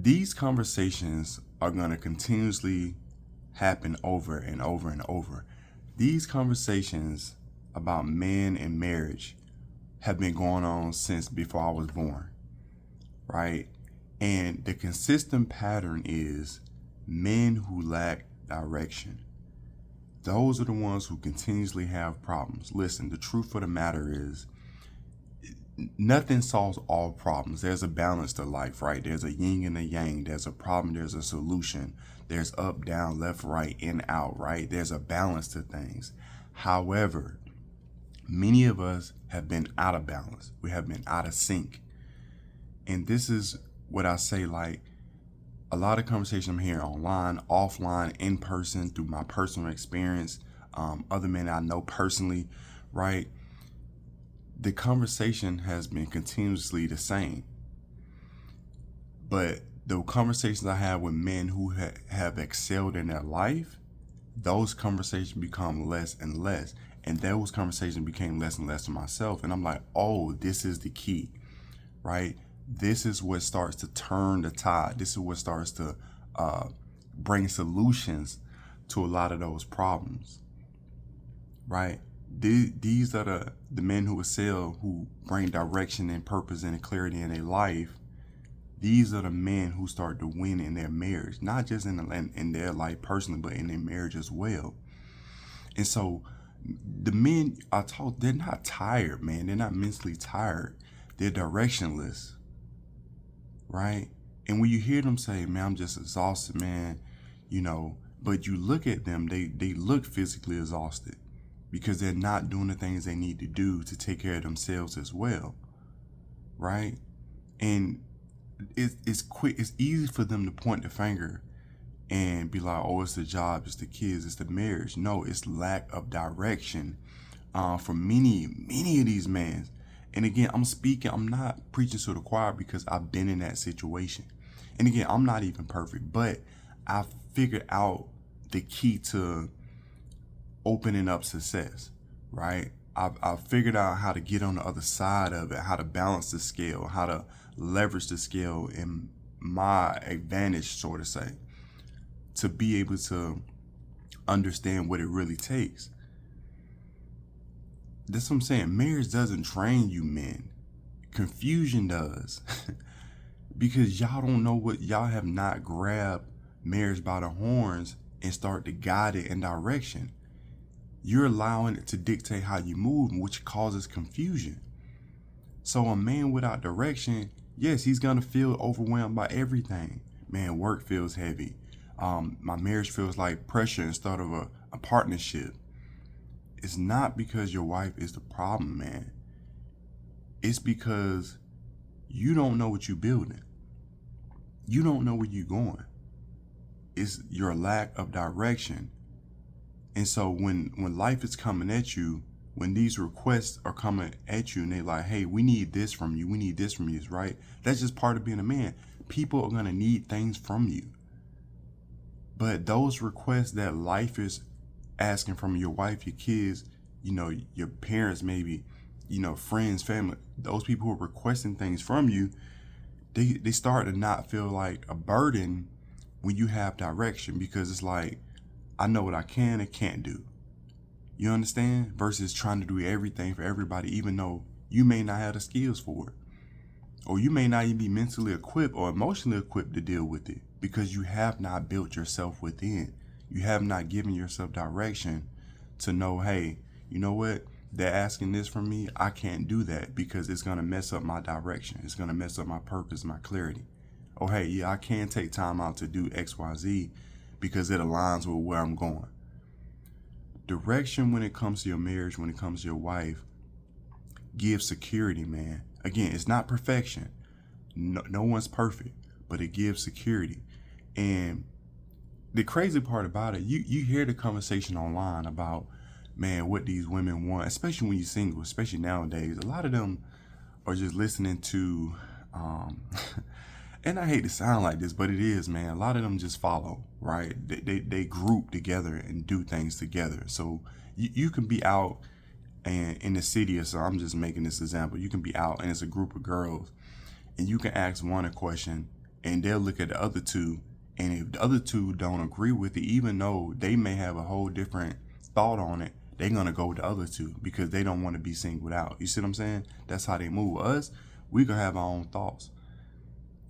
these conversations are going to continuously happen over and over and over. These conversations about men and marriage have been going on since before I was born, right? And the consistent pattern is men who lack direction. Those are the ones who continuously have problems. Listen, the truth of the matter is nothing solves all problems. There's a balance to life, right? There's a yin and a yang. There's a problem. There's a solution. There's up, down, left, right, in, out, right? There's a balance to things. However, many of us have been out of balance. We have been out of sync. And this is what I say, like, a lot of conversation I'm hearing online, offline, in person, through my personal experience, other men I know personally, right? The conversation has been continuously the same. But the conversations I have with men who have excelled in their life, those conversations become less and less. And those conversations became less and less to myself. And I'm like, oh, this is the key, right? This is what starts to turn the tide. This is what starts to bring solutions to a lot of those problems, right? These are the men who excel, who bring direction and purpose and clarity in their life. These are the men who start to win in their marriage, not just in their life personally, but in their marriage as well. And so the men I talk, they're not tired, man. They're not mentally tired. They're directionless, right? And when you hear them say, man, I'm just exhausted, man, but you look at them, they look physically exhausted because they're not doing the things they need to do to take care of themselves as well, right? And it's quick. It's easy for them to point the finger and be like, oh, it's the job, it's the kids, it's the marriage. No, it's lack of direction for many of these men. And again, I'm not preaching to the choir because I've been in that situation. And again, I'm not even perfect, but I figured out the key to opening up success, right? I've figured out how to get on the other side of it, how to balance the scale, how to leverage the scale in my advantage, so to say, to be able to understand what it really takes. That's what I'm saying. Marriage doesn't train you, men. Confusion does. Because y'all don't know y'all have not grabbed marriage by the horns and start to guide it in direction. You're allowing it to dictate how you move, which causes confusion. So a man without direction, yes, he's going to feel overwhelmed by everything. Man, work feels heavy. My marriage feels like pressure instead of a partnership. It's not because your wife is the problem, man. It's because you don't know what you're building. You don't know where you're going. It's your lack of direction. And so when life is coming at you, when these requests are coming at you and they're like, hey, we need this from you, we need this from you, right? That's just part of being a man. People are going to need things from you. But those requests that life is asking from your wife, your kids, your parents, maybe, friends, family, those people who are requesting things from you, they start to not feel like a burden when you have direction, because it's like, I know what I can and can't do. You understand? Versus trying to do everything for everybody, even though you may not have the skills for it. Or you may not even be mentally equipped or emotionally equipped to deal with it because you have not built yourself within. You have not given yourself direction to know, hey, you know what? They're asking this from me. I can't do that because it's going to mess up my direction. It's going to mess up my purpose, my clarity. Oh, hey, yeah, I can take time out to do X, Y, Z because it aligns with where I'm going. Direction when it comes to your marriage, when it comes to your wife, gives security, man. Again, it's not perfection. No one's perfect, but it gives security. And the crazy part about it, you hear the conversation online about, man, what these women want, especially when you're single, especially nowadays. A lot of them are just listening to, and I hate to sound like this, but it is, man. A lot of them just follow, right? They group together and do things together. So you can be out and in the city or so. I'm just making this example. You can be out and it's a group of girls and you can ask one a question and they'll look at the other two, and if the other two don't agree with it, even though they may have a whole different thought on it, they're gonna go with the other two because they don't want to be singled out. You see what I'm saying? That's how they move. Us, we gonna have our own thoughts.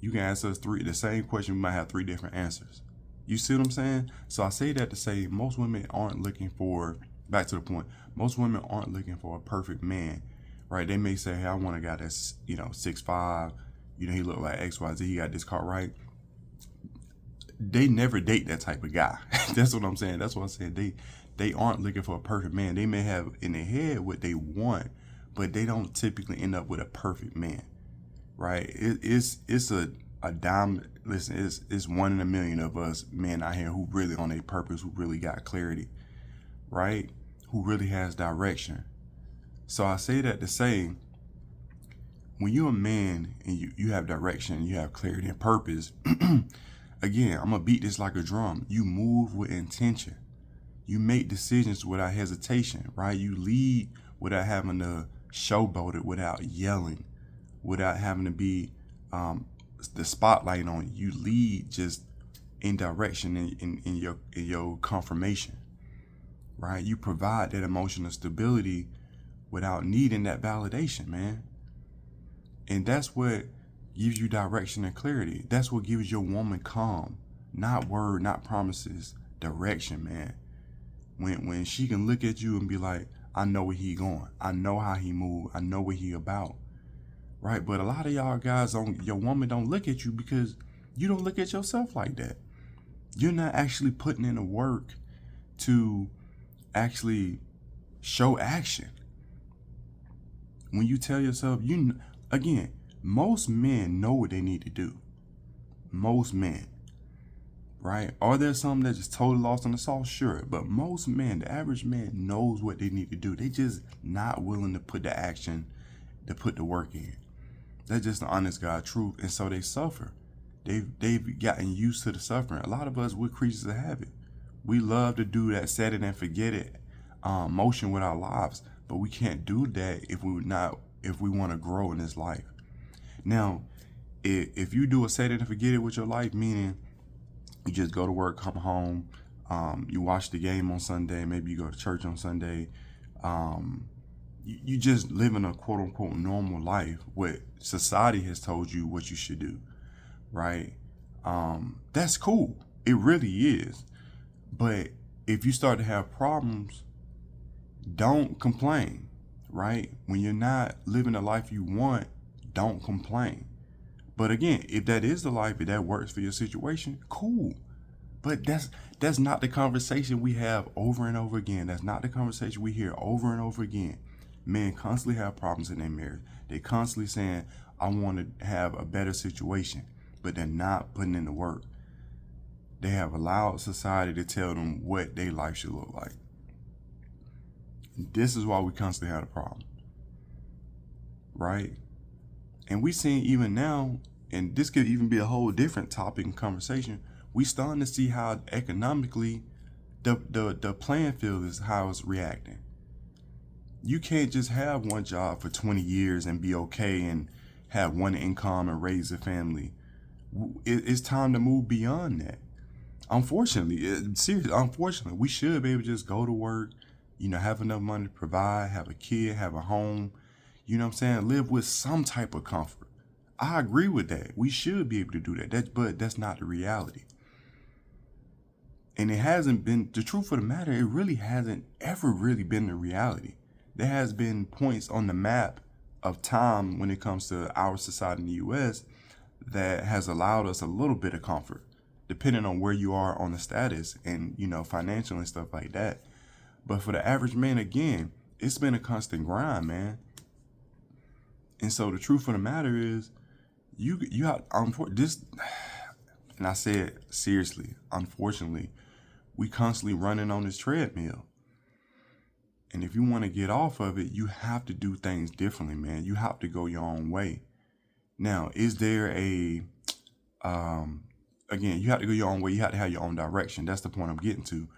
You can ask us the same question, we might have three different answers. You see what I'm saying? So I say that to say most women aren't looking for, back to the point, most women aren't looking for a perfect man, right? They may say, hey, I want a guy that's, 6'5", he look like XYZ, he got this car, right? They never date that type of guy. That's what I'm saying. That's what I'm saying. They aren't looking for a perfect man. They may have in their head what they want, but they don't typically end up with a perfect man, right? It's a diamond. Listen, it's one in a million of us men out here who really on a purpose, who really got clarity, right? Who really has direction. So I say that to say, when you're a man and you have direction, you have clarity and purpose, again, I'm going to beat this like a drum. You move with intention. You make decisions without hesitation, right? You lead without having to showboat it, without yelling, without having to be the spotlight on you. You lead just in direction in your confirmation, right? You provide that emotional stability without needing that validation, man. And that's what gives you direction and clarity. That's what gives your woman calm. Not word, not promises, direction, man. When she can look at you and be like, I know where he going. I know how he move. I know what he about. Right? But a lot of y'all guys, your woman don't look at you because you don't look at yourself like that. You're not actually putting in the work to actually show action. When you tell yourself, again, most men know what they need to do. Most men, right? Are there some that just totally lost in the sauce? Sure. But most men, the average man, knows what they need to do. They just not willing to put the action, to put the work in. That's just the honest God truth. And so they suffer. They've gotten used to the suffering. A lot of us, we're creatures of habit. We love to do that set it and forget it motion with our lives. But we can't do that if we want to grow in this life. Now, if you do a set it and forget it with your life, meaning you just go to work, come home, you watch the game on Sunday, maybe you go to church on Sunday, you just live in a quote unquote normal life, what society has told you what you should do, right? That's cool. It really is. But if you start to have problems, don't complain, right? When you're not living the life you want, don't complain. But again, if that is the life, if that works for your situation, cool. But that's not the conversation we have over and over again. That's not the conversation we hear over and over again. Men constantly have problems in their marriage. They constantly saying, I want to have a better situation, but they're not putting in the work. They have allowed society to tell them what their life should look like. This is why we constantly have a problem, right? And we seeing even now, and this could even be a whole different topic and conversation, we starting to see how economically the playing field is how it's reacting. You can't just have one job for 20 years and be okay and have one income and raise a family. It's time to move beyond that. Unfortunately, we should be able to just go to work, have enough money to provide, have a kid, have a home, live with some type of comfort. I agree with that. We should be able to do that. But that's not the reality. And it hasn't been, the truth of the matter, it really hasn't ever really been the reality. There has been points on the map of time when it comes to our society in the U.S. that has allowed us a little bit of comfort, depending on where you are on the status and, financial and stuff like that. But for the average man, again, it's been a constant grind, man. And so the truth of the matter is, you have this, and I say it seriously, unfortunately, we constantly running on this treadmill. And if you want to get off of it, you have to do things differently, man. You have to go your own way. Now, is there again, you have to go your own way. You have to have your own direction. That's the point I'm getting to.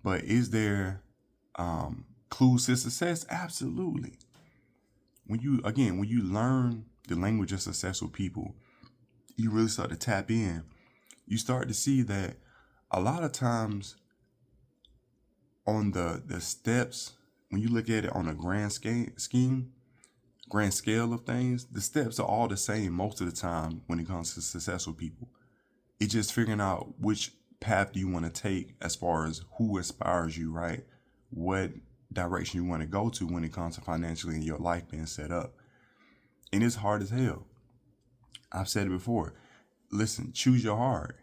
But is there clues to success? Absolutely. When you learn the language of successful people, you really start to tap in, you start to see that a lot of times on the steps, when you look at it on a grand scale of things, the steps are all the same most of the time when it comes to successful people. It's just figuring out which path do you want to take as far as who inspires you, right? What direction you want to go to when it comes to financially and your life being set up. And it's hard as hell. I've said it before. Listen, choose your heart,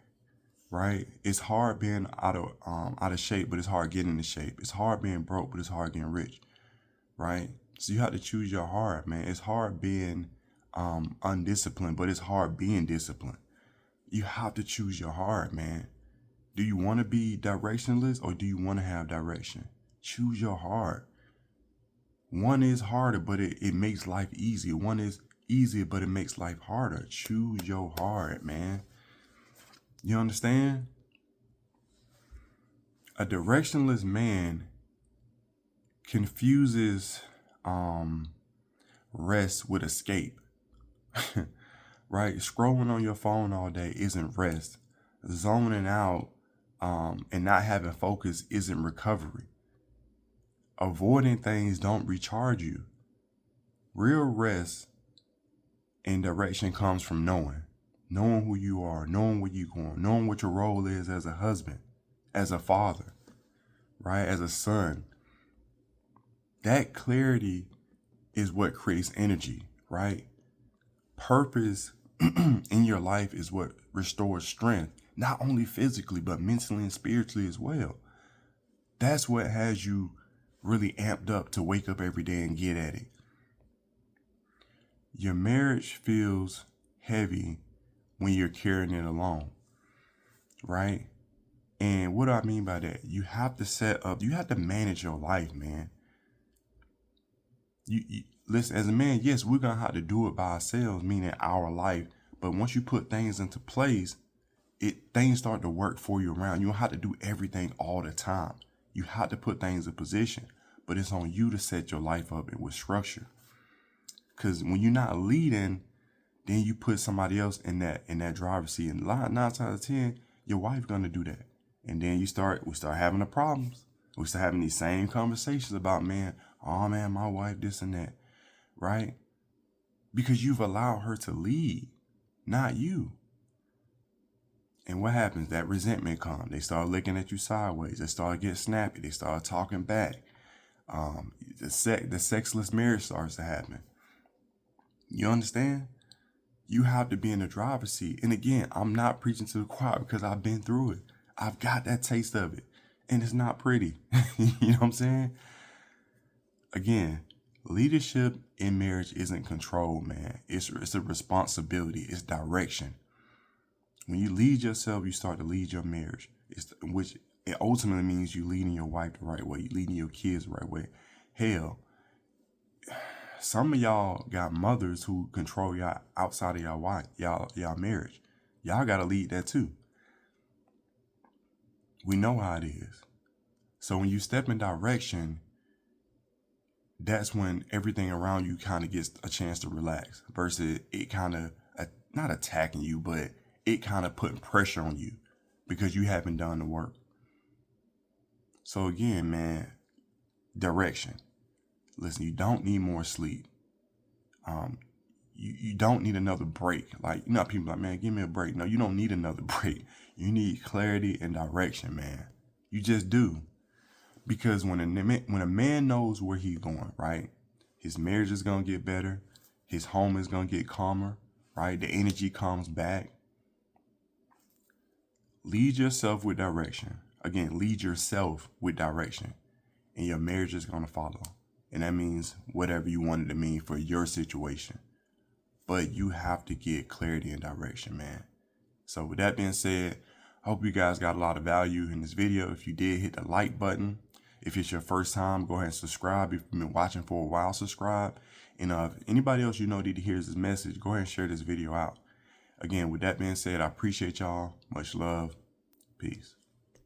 right? It's hard being out of shape, but it's hard getting into shape. It's hard being broke, but it's hard getting rich, right? So you have to choose your heart, man. It's hard being undisciplined, but it's hard being disciplined. You have to choose your heart, man. Do you want to be directionless or do you want to have direction? Choose your heart. One is harder, but it makes life easier. One is easier, but it makes life harder. Choose your heart, man. You understand? A directionless man confuses rest with escape. Right? Scrolling on your phone all day isn't rest. Zoning out and not having focus isn't recovery. Avoiding things don't recharge you. Real rest and direction comes from knowing who you are, knowing where you're going, knowing what your role is as a husband, as a father, right? As a son. That clarity is what creates energy, right? Purpose in your life is what restores strength, not only physically, but mentally and spiritually as well. That's what has you really amped up to wake up every day and get at it. Your marriage feels heavy when you're carrying it alone, right? And what do I mean by that? You have to manage your life, man. You listen, as a man, yes, we're gonna have to do it by ourselves, meaning our life. But once you put things into place, things start to work for you around. You don't have to do everything all the time. You have to put things in position, but it's on you to set your life up with structure. Because when you're not leading, then you put somebody else in that driver's seat, and 9 times out of 10, your wife gonna do that. And then we start having the problems. We start having these same conversations about, man, oh man, my wife, this and that, right? Because you've allowed her to lead, not you. And what happens? That resentment comes. They start looking at you sideways. They start getting snappy. They start talking back. The sexless marriage starts to happen. You understand? You have to be in the driver's seat. And again, I'm not preaching to the choir because I've been through it. I've got that taste of it. And it's not pretty. You know what I'm saying? Again, leadership in marriage isn't control, man. It's a responsibility. It's direction. When you lead yourself, you start to lead your marriage. Which it ultimately means you leading your wife the right way. You leading your kids the right way. Hell, some of y'all got mothers who control y'all outside of y'all marriage. Y'all gotta lead that too. We know how it is. So when you step in direction, that's when everything around you kind of gets a chance to relax versus it kind of not attacking you, but it kind of putting pressure on you because you haven't done the work. So again, man, direction. Listen, you don't need more sleep. You don't need another break. Like, you know, people like, man, give me a break. No, you don't need another break. You need clarity and direction, man. You just do. Because when a man knows where he's going, right, his marriage is going to get better. His home is going to get calmer, right? The energy comes back. Lead yourself with direction. Again, lead yourself with direction. And your marriage is going to follow. And that means whatever you want it to mean for your situation. But you have to get clarity and direction, man. So with that being said, I hope you guys got a lot of value in this video. If you did, hit the like button. If it's your first time, go ahead and subscribe. If you've been watching for a while, subscribe. And if anybody else you know need to hear this message, go ahead and share this video out. Again, with that being said, I appreciate y'all. Much love. Peace.